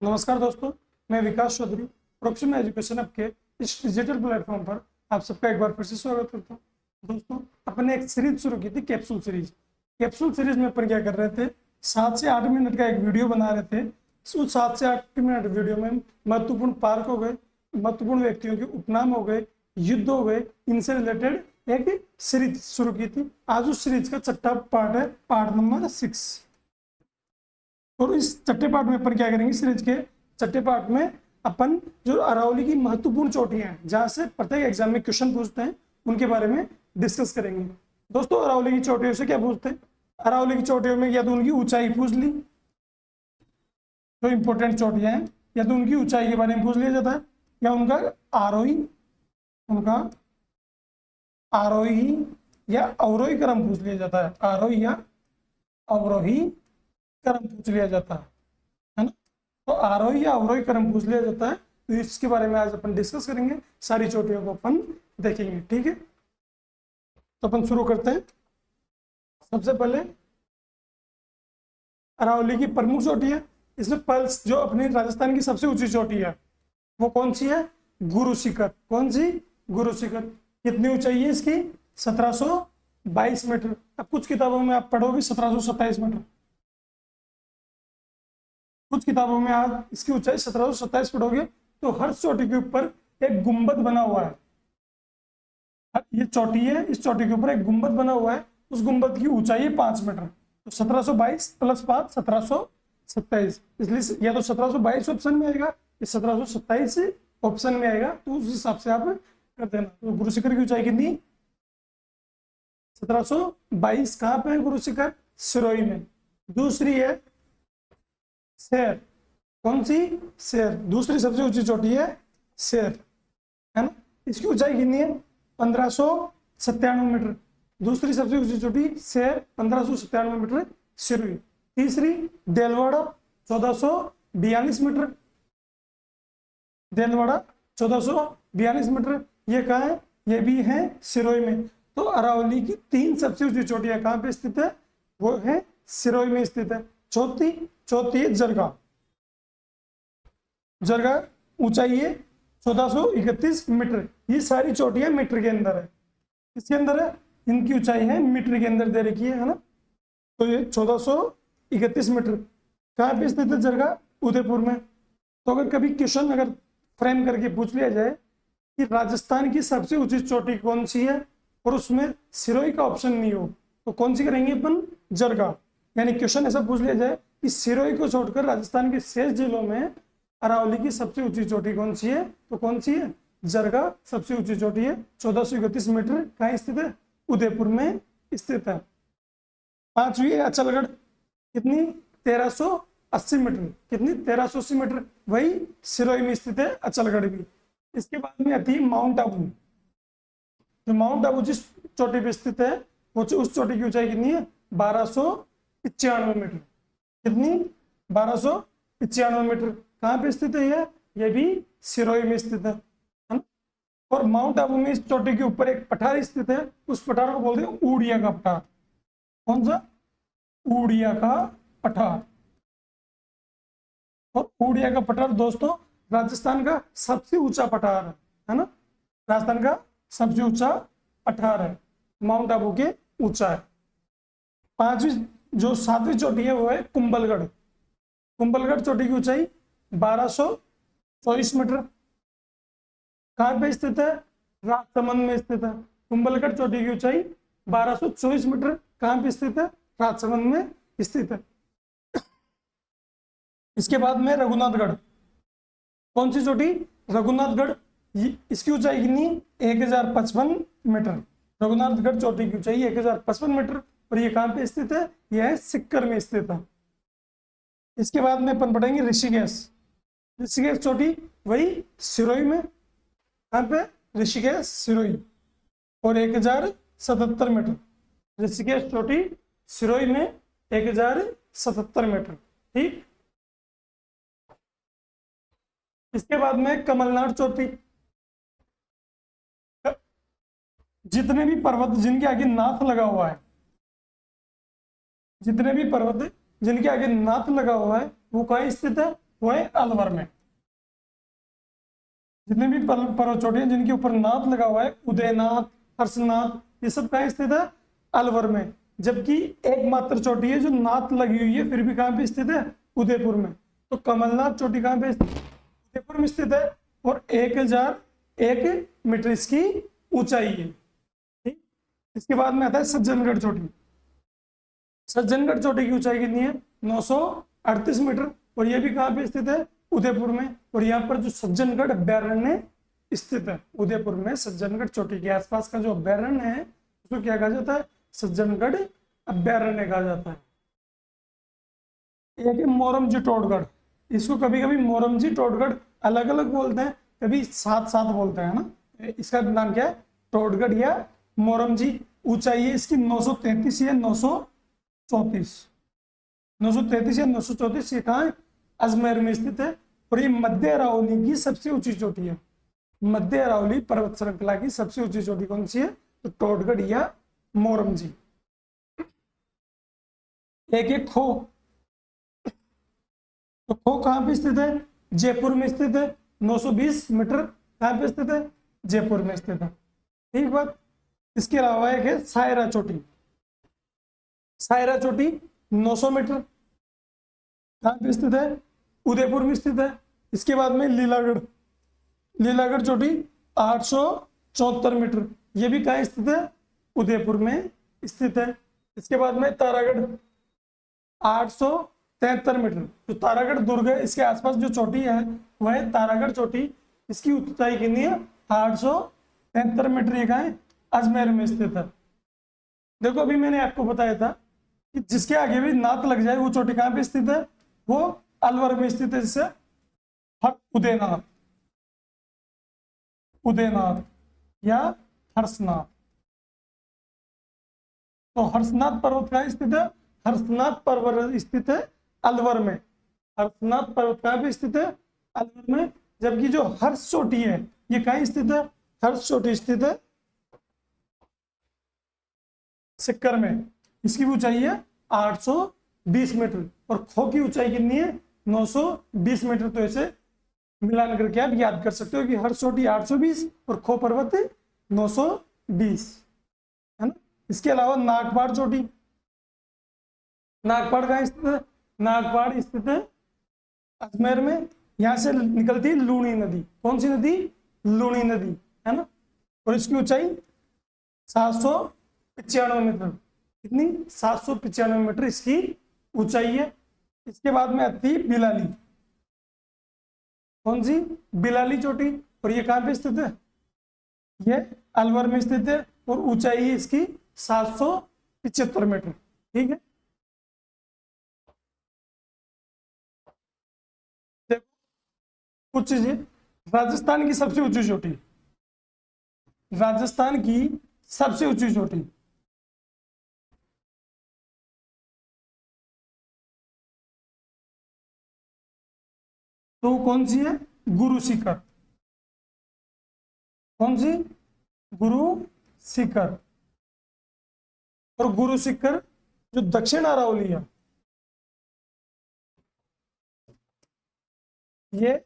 नमस्कार दोस्तों, मैं विकास चौधरी प्रोक्सिमा एजुकेशन ऐप के इस डिजिटल प्लेटफॉर्म पर आप सबका एक बार फिर से स्वागत करता हूँ। दोस्तों, अपन ने एक सीरीज शुरू की थी, कैप्सूल सीरीज। कैप्सूल सीरीज में अपन क्या कर रहे थे, 7 से 8 मिनट का एक वीडियो बना रहे थे। उस 7 से 8 मिनट वीडियो में महत्वपूर्ण पार्क हो गए, महत्वपूर्ण व्यक्तियों के उपनाम हो गए, युद्ध हो गए, इनसे रिलेटेड एक सीरीज शुरू की थी। आज उस सीरीज का छठा पार्ट है, पार्ट नंबर 6। और इस छठे पार्ट में अपन क्या करेंगे, सीरीज के छठे पार्ट में अपन जो अरावली की महत्वपूर्ण चोटियां हैं, जहां से प्रत्येक एग्जाम में क्वेश्चन पूछते हैं, उनके बारे में डिस्कस करेंगे। दोस्तों, अरावली की चोटियों से क्या पूछते हैं? अरावली की चोटियों में या तो उनकी ऊंचाई पूछ ली, जो इंपॉर्टेंट चोटियां हैं, या तो उनकी ऊंचाई के बारे में पूछ लिया जाता है, या उनका आरोही या अवरोही क्रम पूछ लिया जाता है। आरोही या अवरोही क्रम पूछ लिया जाता है ना। तो आरोही या अवरोही क्रम पूछ लिया जाता है, तो इसके बारे में आज अपन डिस्कस करेंगे, सारी चोटियों को अपन देखेंगे। ठीक है, तो अपन शुरू करते हैं। सबसे पहले अरावली की प्रमुख चोटी है। इसमें पल्स जो अपनी राजस्थान की सबसे ऊंची चोटी है वो कौन सी है? गुरु शिखर। कौन सी? गुरु शिखर। कितनी ऊंचाई है इसकी? 1722 मीटर। अब कुछ किताबों में आप पढ़ोगे 1727 मीटर, कुछ किताबों में आप इसकी ऊंचाई 1727 पढ़ोगे। तो हर चोटी के ऊपर एक गुंबद बना हुआ है। ये चोटी है, इस चोटी के ऊपर एक गुंबद बना हुआ है, उस गुंबद की ऊंचाई है 5 मीटर। तो 1722 प्लस 5 1727, इसलिए या तो 1722 ऑप्शन में आएगा या 1727 ऑप्शन में आएगा, तो उस हिसाब से आप कर देना। तो गुरु शिखर की ऊंचाई कितनी? 1722। कहाँ पे है गुरु शिखर? सिरोही में। दूसरी है शेर। कौन सी? शेर। दूसरी सबसे ऊंची चोटी है शेर, है ना। इसकी ऊंचाई कितनी है? 1597 मीटर। दूसरी सबसे ऊंची चोटी शेर, 1597 मीटर सिरोही। तीसरी देलवाड़ा, 1442 मीटर। देलवाड़ा 1442 मीटर। ये कहाँ है? ये भी है सिरोही में। तो अरावली की 3 सबसे ऊंची चोटियां कहाँ पे स्थित है? वो है सिरोही में स्थित है। चौथी है जरगा। जरगा ऊंचाई है 1431 मीटर। ये सारी चोटियां मीटर के अंदर है। किसके अंदर है? इनकी ऊंचाई है मीटर के अंदर दे रखी है ना। तो ये 1431 मीटर। कहाँ पे स्थित है जरगा? उदयपुर में। तो अगर कभी क्वेश्चन अगर फ्रेम करके पूछ लिया जाए कि राजस्थान की सबसे ऊंची चोटी कौन सी है, और उसमें सिरोही का ऑप्शन नहीं हो, तो कौन सी करेंगे अपन? जरगा। यानी क्वेश्चन ऐसा पूछ लिया जाए कि सिरोही को छोड़कर राजस्थान के शेष जिलों में अरावली की सबसे ऊंची चोटी कौन सी है, तो कौन सी है? जरगा सबसे ऊंची चोटी है, 1431 मीटर। कहाँ स्थित है? उदयपुर में स्थित है। 5वीं है अचलगढ़। कितनी? 1380 मीटर। कितनी? 1380 मीटर। वही सिरोही में स्थित है अचलगढ़ भी। इसके बाद में आती है माउंट आबू। जो माउंट आबू जिस चोटी पे स्थित है, वो उस चोटी की ऊंचाई कितनी है? 1295 मीटर। कितनी? 1295 मीटर। कहाँ पे स्थित है ये भी सिरोही में स्थित है ना। और माउंट आबू में इस चोटी के ऊपर एक पठार स्थित है, उस पठार को बोलते हैं ऊड़िया का पठार। कौन सा? ऊड़िया का पठार। और ऊड़िया का पठार दोस्तों राजस्थान का सबसे ऊंचा पठार है ना। राजस्थान का सबसे ऊंचा पठार है, माउंट आबू के ऊंचा है। 7वीं चोटी है वो है कुंभलगढ़। कुंभलगढ़ चोटी की ऊंचाई 1224 मीटर। कहाँ पे स्थित है? राजसमंद में स्थित है। कुंभलगढ़ चोटी की ऊंचाई 1224 मीटर। कहाँ पे स्थित है? राजसमंद में स्थित है। इसके बाद में रघुनाथगढ़। कौन सी चोटी? रघुनाथगढ़। इसकी ऊंचाई कितनी? 1055 मीटर। रघुनाथगढ़ चोटी की ऊंचाई 1055 मीटर। और ये कहाँ पे स्थित है? यह सिक्कर में स्थित है। इसके बाद में अपन पढ़ेंगे ऋषिकेश। ऋषिकेश चोटी वही सिरोही में। कहाँ पे? ऋषिकेश सिरोही। और 1077 मीटर। ऋषिकेश चोटी सिरोही में 1077 मीटर। ठीक। इसके बाद में कमलनाथ चोटी। जितने भी पर्वत जिनके आगे नाथ लगा हुआ है, जितने भी पर्वत जिनके आगे नाथ लगा हुआ है, वो कहाँ स्थित है? वो है अलवर में। जितने भी पर्वत चोटियां जिनके ऊपर नाथ लगा हुआ है, उदयनाथ, हर्षनाथ, ये सब कहाँ स्थित है? अलवर में। जबकि एकमात्र चोटी है जो नाथ लगी हुई है फिर भी कहाँ पे स्थित है? उदयपुर में। तो कमलनाथ चोटी कहाँ पे? उदयपुर में स्थित है और 1001 मीटर इसकी ऊंचाई है। ठीक, इसके बाद में आता है सज्जनगढ़ चोटी। सज्जनगढ़ चोटी की ऊंचाई कितनी है? 938 मीटर और ये भी कहाँ पे स्थित है? उदयपुर में। और यहाँ पर जो सज्जनगढ़ अभ्यारण्य स्थित है उदयपुर में, सज्जनगढ़ चोटी के आसपास का जो अभ्यारण्य है उसको क्या कहा जाता है? सज्जनगढ़ अभ्यारण्य कहा जाता है। एक है मोरमजी टोडगढ़, इसको कभी कभी मोरमजी टोडगढ़ अलग अलग बोलते हैं, कभी साथ साथ बोलते हैं ना। इसका नाम क्या है? टोडगढ़ या मोरमजी। ऊंचाई है इसकी 933 या 934, 933 या 934। ये कहाँ है? अजमेर में स्थित है और ये मध्य अरावली की सबसे ऊंची चोटी है। मध्य अरावली पर्वत श्रृंखला की सबसे ऊंची चोटी कौन सी है? तो टोडगढ़ या मोरमजी। एक एक खो, तो खो कहां पे स्थित है? जयपुर में स्थित है। 920 मीटर कहां पे स्थित है? जयपुर में स्थित है। ठीक बात। इसके अलावा एक है सायरा चोटी। सायरा चोटी 900 मीटर कहां पे स्थित है? उदयपुर में स्थित है। इसके बाद में लीलागढ़, लीलागढ़ चोटी 874 मीटर, ये भी कहाँ स्थित है? उदयपुर में स्थित है। इसके बाद में तारागढ़ 873 मीटर, तो तारागढ़ दुर्ग है इसके आसपास जो चोटी है वह है तारागढ़ चोटी। इसकी ऊंचाई कितनी है? 873 मीटर। ये कहाँ है? अजमेर में स्थित है। देखो अभी मैंने आपको बताया था कि जिसके आगे भी नाथ लग जाए वो चोटी कहाँ पे स्थित है? वो अलवर में स्थित है। जिससे उदयनाथ, उदयनाथ या हर्षनाथ। तो हर्षनाथ पर्वत कहाँ स्थित है? हर्षनाथ पर्वत स्थित है अलवर में। हर्षनाथ पर्वत कहाँ पे स्थित है? अलवर में। जबकि जो हर्ष चोटी है ये कहाँ स्थित है? हर्ष चोटी स्थित है सिक्कर में। इसकी ऊंचाई है 820 मीटर और खो की ऊंचाई कितनी है? 920 मीटर। तो ऐसे मिलान करके आप याद कर सकते हो कि हर्ष चोटी 820 और खो पर्वत 920, है ना। इसके अलावा नागपाड़ चोटी, नागपाड़ कहाँ स्थित है? नागपाड़ स्थित है अजमेर में। यहां से निकलती है लूणी नदी। कौन सी नदी? लूणी नदी, है ना। और इसकी ऊंचाई 795 मीटर। कितनी? 795 मीटर इसकी ऊंचाई है। इसके बाद में आती है बिलाली। कौन सी? बिलाली चोटी। और ये कहां पे स्थित है? ये अलवर में स्थित है और ऊंचाई है इसकी 775 मीटर। ठीक है। देखो कुछ चीजें, राजस्थान की सबसे ऊंची चोटी, राजस्थान की सबसे ऊंची चोटी तो कौन सी है? गुरु शिखर। कौन सी? गुरु शिखर। और गुरु शिखर जो दक्षिण अरावली है, ये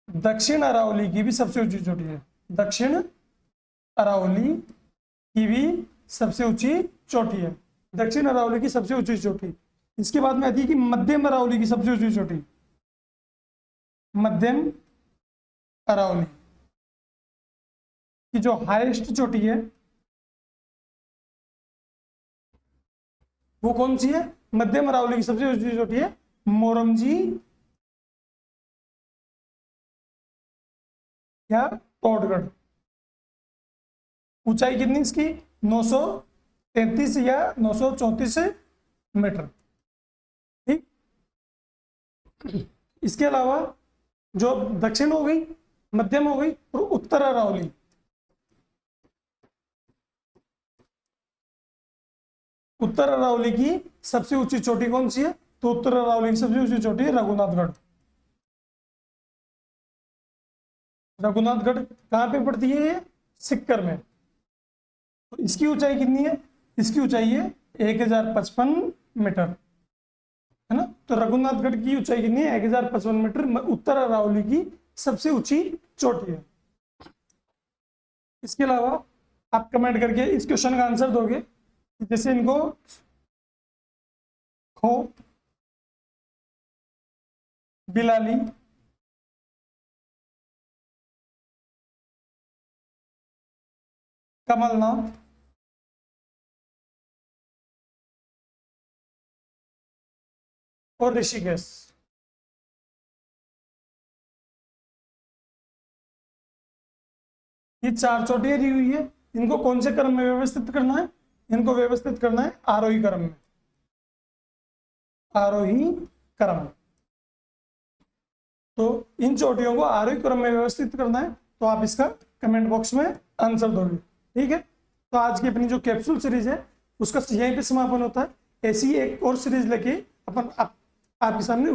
दक्षिण अरावली की भी सबसे ऊंची चोटी है। दक्षिण अरावली की भी सबसे ऊंची चोटी है। दक्षिण अरावली की सबसे ऊंची चोटी। इसके बाद में आती है कि मध्यम अरावली की सबसे ऊंची चोटी। मध्यम अरावली की जो हाईएस्ट चोटी है वो कौन सी है? मध्यम अरावली की सबसे ऊंची चोटी है मोरमजी या टोडगढ़। ऊंचाई कितनी इसकी? 933 या 934 मीटर। ठीक। इसके अलावा जो दक्षिण हो गई, मध्यम हो गई और उत्तर अरावली, उत्तर अरावली की सबसे ऊंची चोटी कौन सी है? तो उत्तर अरावली की सबसे ऊंची चोटी है रघुनाथगढ़। रघुनाथगढ़ कहां पे पड़ती है? ये सिक्कर में। तो इसकी ऊंचाई कितनी है? इसकी ऊंचाई है 1055 मीटर, है ना। तो रघुनाथगढ़ की ऊंचाई कितनी है? 1055 मीटर, उत्तर अरावली की सबसे ऊंची चोटी है। इसके अलावा आप कमेंट करके इस क्वेश्चन का आंसर दोगे, जैसे इनको खो, बिलाली, कमलनाथ, और ऋषिकेश। ये 4 चोटियां दी हुई है, इनको कौन से क्रम में व्यवस्थित करना है? इनको व्यवस्थित करना है आरोही क्रम में, आरोही क्रम। तो इन चोटियों को आरोही क्रम में व्यवस्थित करना है, तो आप इसका कमेंट बॉक्स में आंसर दोगे। ठीक है, तो आज की अपनी जो कैप्सूल सीरीज है उसका यहीं पे समापन होता है। ऐसी एक और सीरीज लेके अपन आपके सामने